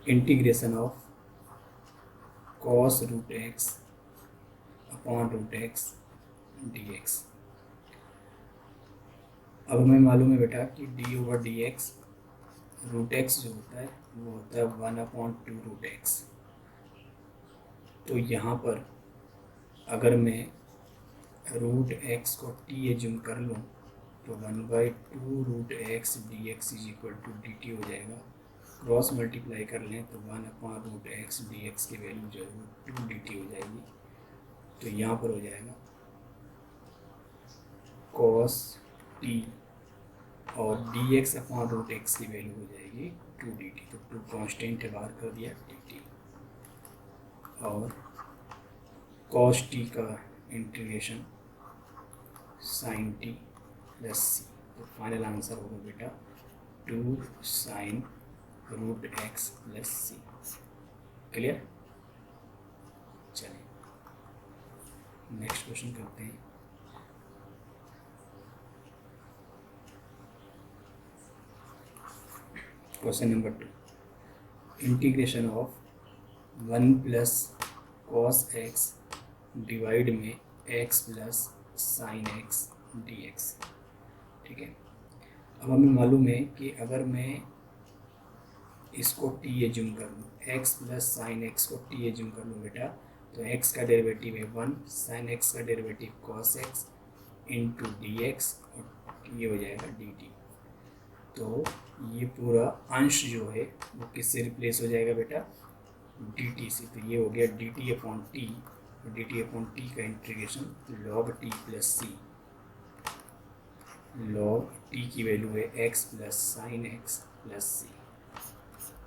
Integration of cos root x upon root x D x. अब हमें मालूम है बेटा कि d over d x root x जो होता है वो होता है 1/2 रूट एक्स। तो यहाँ पर अगर मैं रूट एक्स को टी एज्यूम कर लूँ तो 1/2 root x D x is equal to d t हो जाएगा। क्रॉस मल्टीप्लाई कर लें तो 1/रूट एक्स डी एक्स की वैल्यू जो है वो 2 डी टी हो जाएगी। तो यहाँ पर हो जाएगा कॉस टी और d x upon root x की वैल्यू हो जाएगी 2 डी टी। तो 2 कॉन्स्टेंट है, बाहर कर दिया डी टी। और कॉस टी का integration sine T plus C. तो फाइनल आंसर होगा बेटा 2 sine root X plus C. Clear? चलिए नेक्स्ट क्वेश्चन करते हैं। Question number 2, integration of 1 plus cos X divide में X plus sine X D X. ठीक है, अब हमें मालूम है कि अगर मैं इसको टी एज्यूम कर लूँ, एक्स प्लस साइन एक्स को टी एज्यूम कर लूँ बेटा, तो एक्स का डेरिवेटिव है 1, साइन एक्स का derivative cos x into D x, और ये हो जाएगा डी टी। तो ये पूरा अंश जो है वो किससे रिप्लेस हो जाएगा बेटा? डी टी से। तो ये हो गया डी टी अपॉन टी, और डी टी अपॉन टी का integration log T plus C. Log T की वैल्यू है X plus sine X plus C.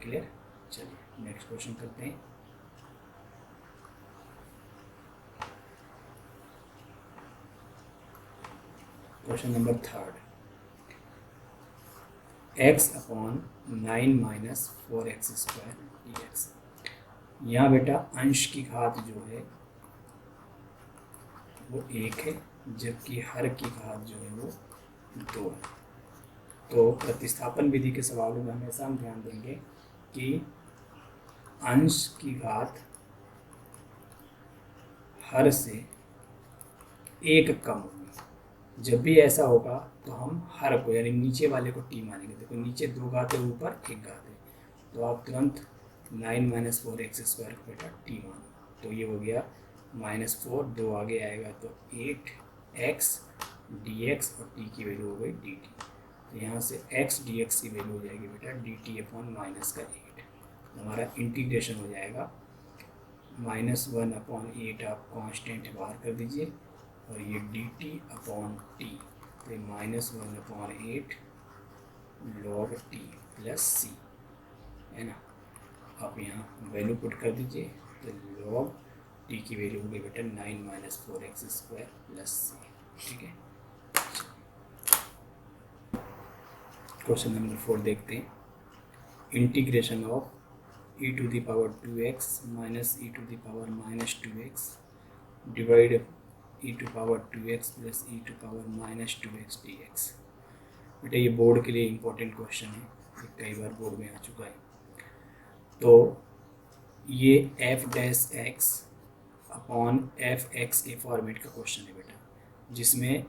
Clear? चलिए नेक्स्ट क्वेश्चन करते हैं। Question number 3, x upon 9 minus 4x square D X. यहाँ बेटा अंश की घात जो है वो 1 है, जबकि हर की घात जो है वो 2 है। तो प्रतिस्थापन विधि के सवालों में हमेशा हम ध्यान देंगे कि अंश की घात हर से 1 कम होगी। जब भी ऐसा होगा तो हम हर को यानी नीचे वाले को टी मानेंगे। देखो नीचे 2 घात है, ऊपर 1 घात है, तो आप तुरंत 9 माइनस 4x स्क्वायर को बेटा टी मानो। तो ये हो गया -4, 2 आगे आएगा तो 8x dx और t की वैल्यू हो गई dt। तो यहाँ से x dx की वैल्यू हो जाएगी बेटा dt अपॉन माइनस का 8। तो हमारा इंटीग्रेशन हो जाएगा -1/8, आप कांस्टेंट बाहर कर दीजिए, और ये dt अपॉन टी, तो -1/8 लॉग टी प्लस सी है ना। आप यहाँ वैल्यू पुट कर दीजिए, तो लॉग टी की वैल्यू हो गई बेटा 9 माइनस 4x स्क्वायर प्लस सी। ठीक है, क्वेश्चन नंबर 4 देखते हैं। Integration of e to the power 2x minus e to the power -2x divide e to power 2x plus e to power -2x dx। बेटा ये board के लिए important question है, ये कई बार बोर्ड में आ चुका है। तो ये f dash x upon F x के फॉर्मेट का क्वेश्चन है बेटा, जिसमें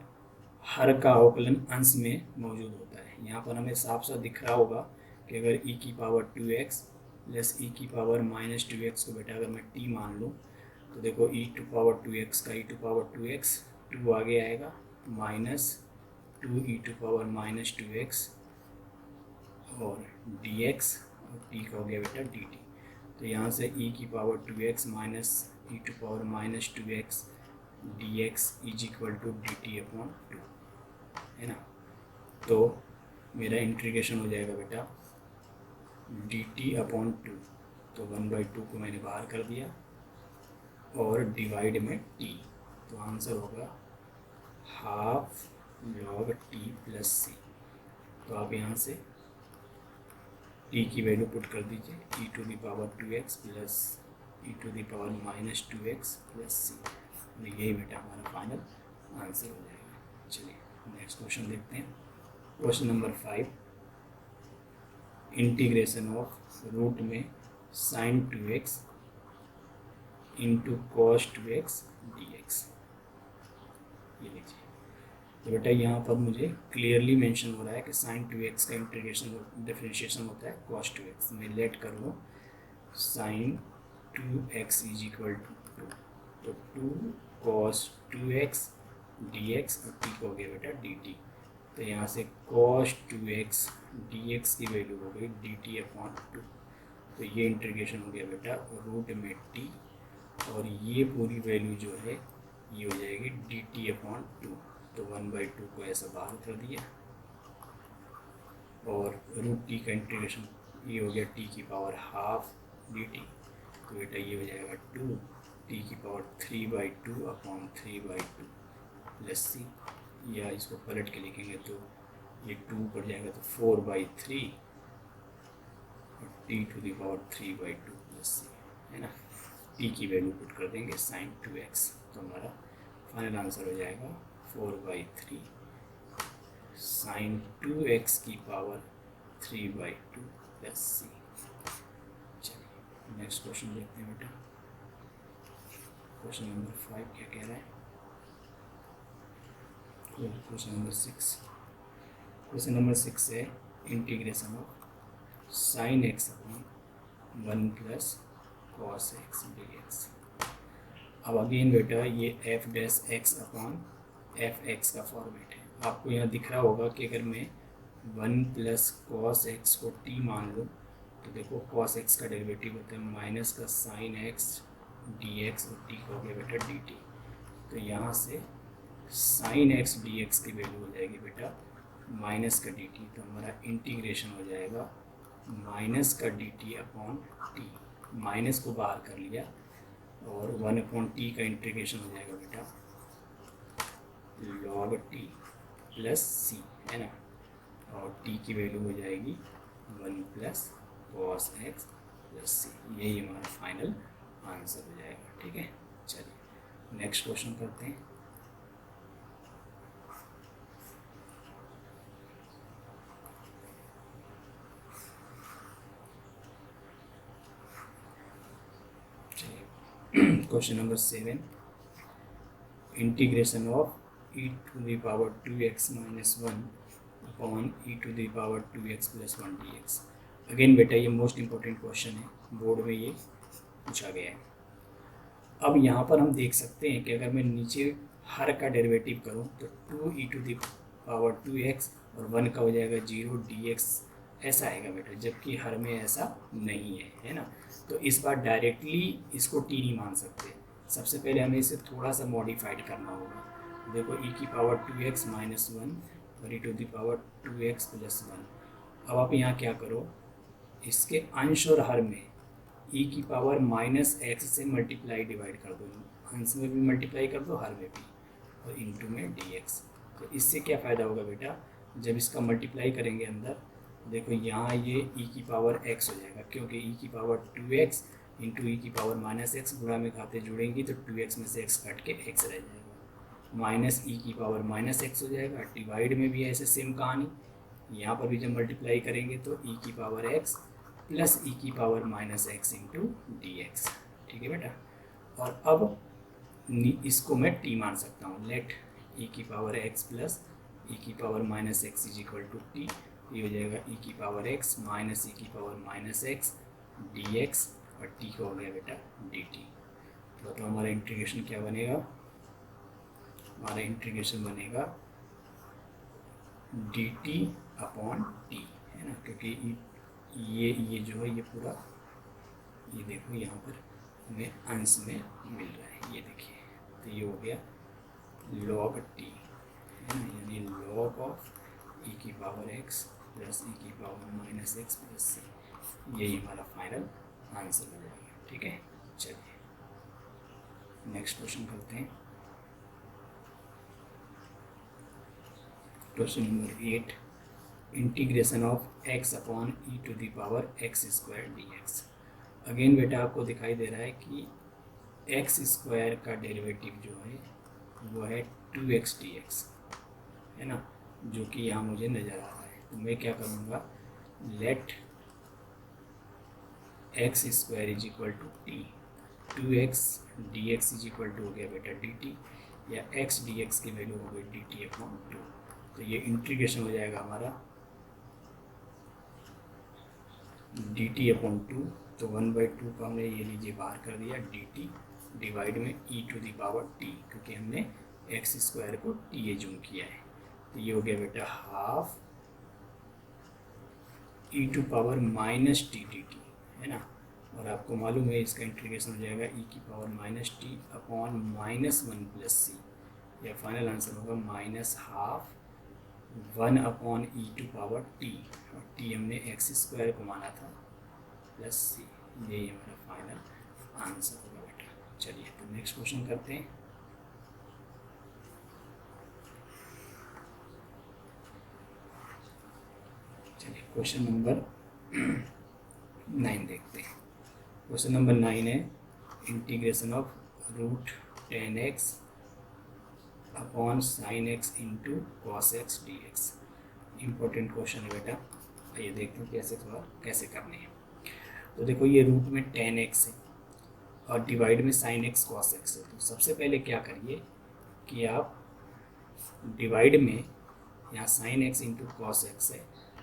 हर का अवकलन अंश में मौजूद होता है। यहाँ पर हमें साफ साफ दिख रहा होगा कि अगर e की पावर 2x प्लस e की पावर -2x को बेटा अगर मैं t मान लूँ, तो देखो e टू पावर 2x का e टू पावर 2x 2 आगे आएगा, -2 e टू पावर -2x और dx, और t का हो गया बेटा dt। तो यहाँ से e की power 2x minus e to power -2x dx is equal to dt upon 2 है ना। तो मेरा इंटीग्रेशन हो जाएगा बेटा dt अपॉन 2, तो 1/2 को मैंने बाहर कर दिया और डिवाइड में t, तो आंसर होगा half log t plus C. तो आप यहाँ से t की वैल्यू पुट कर दीजिए, e to the power 2x plus e to the power -2x plus C. तो यही बेटा हमारा फाइनल आंसर हो जाएगा। चलिए नेक्स्ट क्वेश्चन देखते हैं। Question number 5, integration of root में sine 2x into cos 2x dx। ये लीजिए, तो बेटा यहाँ पर मुझे क्लियरली मेंशन हो रहा है कि साइन 2x का इंटीग्रेशन डिफरेंशिएशन होता है कॉस 2x। मैं लेट कर लूँ sign 2x is equal to 2, तो 2 कॉस 2x dx और t को हो गया बेटा dt। तो यहाँ से cos 2x dx की वैल्यू हो गई dt अपॉन 2। तो ये इंटीग्रेशन हो गया बेटा रूट में t, और ये पूरी वैल्यू जो है ये हो जाएगी dt अपॉन 2। तो 1/2 को ऐसा बाहर कर दिया, और रूट टी का इंटीग्रेशन ये हो गया t की पावर हाफ dt। तो बेटा ये हो जाएगा 2 t की पावर 3/2 अपॉन 3/2 प्लस सी, या इसको पलट के लिखेंगे तो ये 2 पर जाएगा तो 4/3 और t to the power 3/2 plus C, है ना। t की वैल्यू पुट कर देंगे साइन 2x, तो हमारा फाइनल आंसर हो जाएगा 4/3 साइन 2x की पावर 3/2 प्लस सी। चलिए नेक्स्ट क्वेश्चन देखते हैं बेटा। क्वेश्चन नंबर 5 क्या कह रहा है? Question number 6। क्वेश्चन नंबर 6 है integration of sine x upon 1 plus cos x dx। अब अगेन बेटा ये F dash x upon F x का फॉर्मेट है। आपको यहाँ दिख रहा होगा कि अगर मैं 1 प्लस कॉस एक्स को t मान लूँ तो देखो कॉस एक्स का डेरिवेटिव होता है माइनस का साइन एक्स dx और t का हो गया बेटा dt। तो यहाँ से साइन एक्स dx की वैल्यू हो जाएगी बेटा माइनस का dt। तो हमारा इंटीग्रेशन हो जाएगा माइनस का dt अपॉन t, माइनस को बाहर कर लिया, और 1 अपॉन टी का इंटीग्रेशन हो जाएगा बेटा log t प्लस सी, है ना। और t की वैल्यू हो जाएगी 1 प्लस कॉस एक्स प्लस सी। यही हमारा फाइनल आंसर हो जाएगा। ठीक है, चलिए नेक्स्ट क्वेश्चन करते हैं। Question number 7 integration of e to the power 2x minus 1 upon e to the power 2x plus 1 dx। Again बेटा ये मोस्ट इम्पोर्टेंट क्वेश्चन है, बोर्ड में ये पूछा गया है। अब यहाँ पर हम देख सकते हैं कि अगर मैं नीचे हर का डेरिवेटिव करूँ तो 2e to the power 2x और 1 का हो जाएगा 0 dx, ऐसा आएगा बेटा, जबकि हर में ऐसा नहीं है ना। तो इस बार डायरेक्टली इसको t नहीं मान सकते, सबसे पहले हमें इसे थोड़ा सा मॉडिफाइड करना होगा। देखो e की पावर 2x माइनस 1 और e to the power 2x plus 1। अब आप यहाँ क्या करो, इसके अंश और हर में e की पावर माइनस एक्स से मल्टीप्लाई डिवाइड कर दो, अंश में भी मल्टीप्लाई कर दो, हर में भी, और इंटू में dx। तो इससे क्या फ़ायदा होगा बेटा, जब इसका मल्टीप्लाई करेंगे अंदर, देखो यहाँ ये e की पावर x हो जाएगा, क्योंकि e की पावर 2x इंटू ई की पावर माइनस एक्स, गुणा में खाते जुड़ेंगी तो 2x में से x कट के x रह जाएगा, माइनस ई की पावर माइनस एक्स हो जाएगा। डिवाइड में भी ऐसे सेम कहानी, यहाँ पर भी जब मल्टीप्लाई करेंगे तो e की पावर x प्लस ई की power minus x into D X. ठीक है बेटा, और अब इसको मैं t मान सकता हूँ, लेट e की पावर x प्लस ई की power minus X is equal to T. ये हो जाएगा e की पावर x माइनस ई की power minus x D x, और t का हो गया बेटा dt। तो हमारा इंटीग्रेशन क्या बनेगा, हमारा इंटीग्रेशन बनेगा dt अपॉन t, है ना, क्योंकि ये जो है ये पूरा, ये देखो यहाँ पर हमें अंश में मिल रहा है, ये देखिए, तो ये हो गया log t, है ना, यानी log ऑफ e की पावर x प्लस ई की पावर माइनस एक्स प्लस सी। यही हमारा फाइनल आंसर हो जाएगा। ठीक है, चलिए नेक्स्ट क्वेश्चन करते हैं। Question number 8 integration of x upon E to the power X square D X. Again बेटा आपको दिखाई दे रहा है कि एक्स स्क्वायर का डेरिवेटिव जो है वो है 2x dx, है ना, जो कि यहाँ मुझे नज़र आ रहा है। तो मैं क्या करूँगा, let X square is equal to T, 2x dx is equal to हो गया बेटा dt, या x dx की वैल्यू हो गई dt अपॉन 2। तो ये इंटीग्रेशन हो जाएगा हमारा dt अपॉन 2, तो 1/2 का हमने ये लीजिए बाहर कर दिया, dt डिवाइड में e to the power t, क्योंकि हमने एक्स स्क्वायर को t एज्यूम किया है। तो ये हो गया बेटा half e to power minus T dt, है ना। और आपको मालूम है इसका इंटीग्रेशन हो जाएगा e की power minus T upon -1 plus C, या फाइनल आंसर होगा minus half 1 upon E to power T, और टी हमने एक्स स्क्वायर को माना था, प्लस सी। यही हमारा फाइनल आंसर होगा बेटा। चलिए तो नेक्स्ट क्वेश्चन करते हैं। चलिए क्वेश्चन नंबर 9 देखते हैं। क्वेश्चन नंबर 9 है integration of root 10x upon sine X into cos X D X. Important question है बेटा, आइए देखते हैं कैसे करने हैं। तो देखो ये रूट में 10x है और डिवाइड में साइन एक्स कॉस एक्स है। तो सबसे पहले क्या करिए कि आप डिवाइड में यहाँ sign X into cos x है,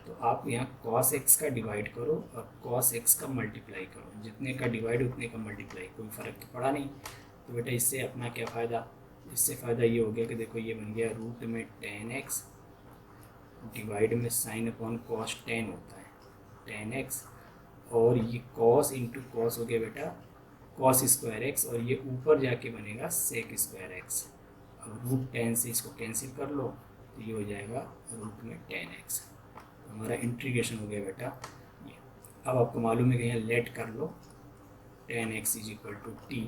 तो आप यहाँ कॉस एक्स का डिवाइड करो और कॉस एक्स का मल्टीप्लाई करो, जितने का डिवाइड उतने का मल्टीप्लाई, कोई फ़र्क तो पड़ा नहीं। तो बेटा इससे अपना क्या फ़ायदा, इससे फ़ायदा ये हो गया कि देखो ये बन गया रूट में 10x डिवाइड में साइन अपॉन कॉस 10 होता है 10x, और ये कॉस इंटू कॉस हो गया बेटा कॉस स्क्वायर एक्स, और ये ऊपर जाके बनेगा सेक स्क्वायर एक्स। अब रूट 10 से इसको कैंसिल कर लो तो ये हो जाएगा रूट में 10x। हमारा इंटीग्रेशन हो गया बेटा ये। अब आपको मालूम है कि यहाँ लेट कर लो 10x is equal to T,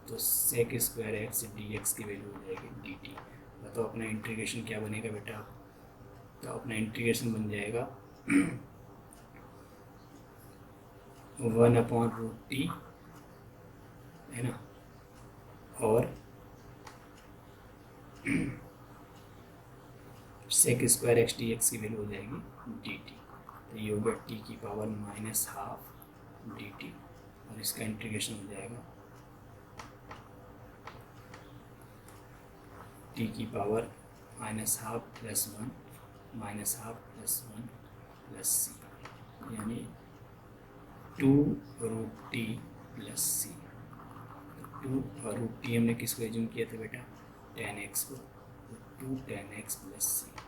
तो sec square X D x की वैल्यू हो जाएगी डी टी। बताओ अपना इंटीग्रेशन क्या बनेगा बेटा, तो अपना इंटीग्रेशन बन जाएगा 1 अपॉन रूट टी, है ना, और sec square X D x की वैल्यू हो जाएगी डी टी। तो ये होगा टी की power minus half D T, और इसका इंटीग्रेशन हो जाएगा टी की power minus half plus 1 minus half plus 1 plus C, यानी 2 रूट टी प्लस सी। 2 और रूट टी हमने किसको एज्यूम किया था बेटा 10x को, तो 2 10x प्लस सी।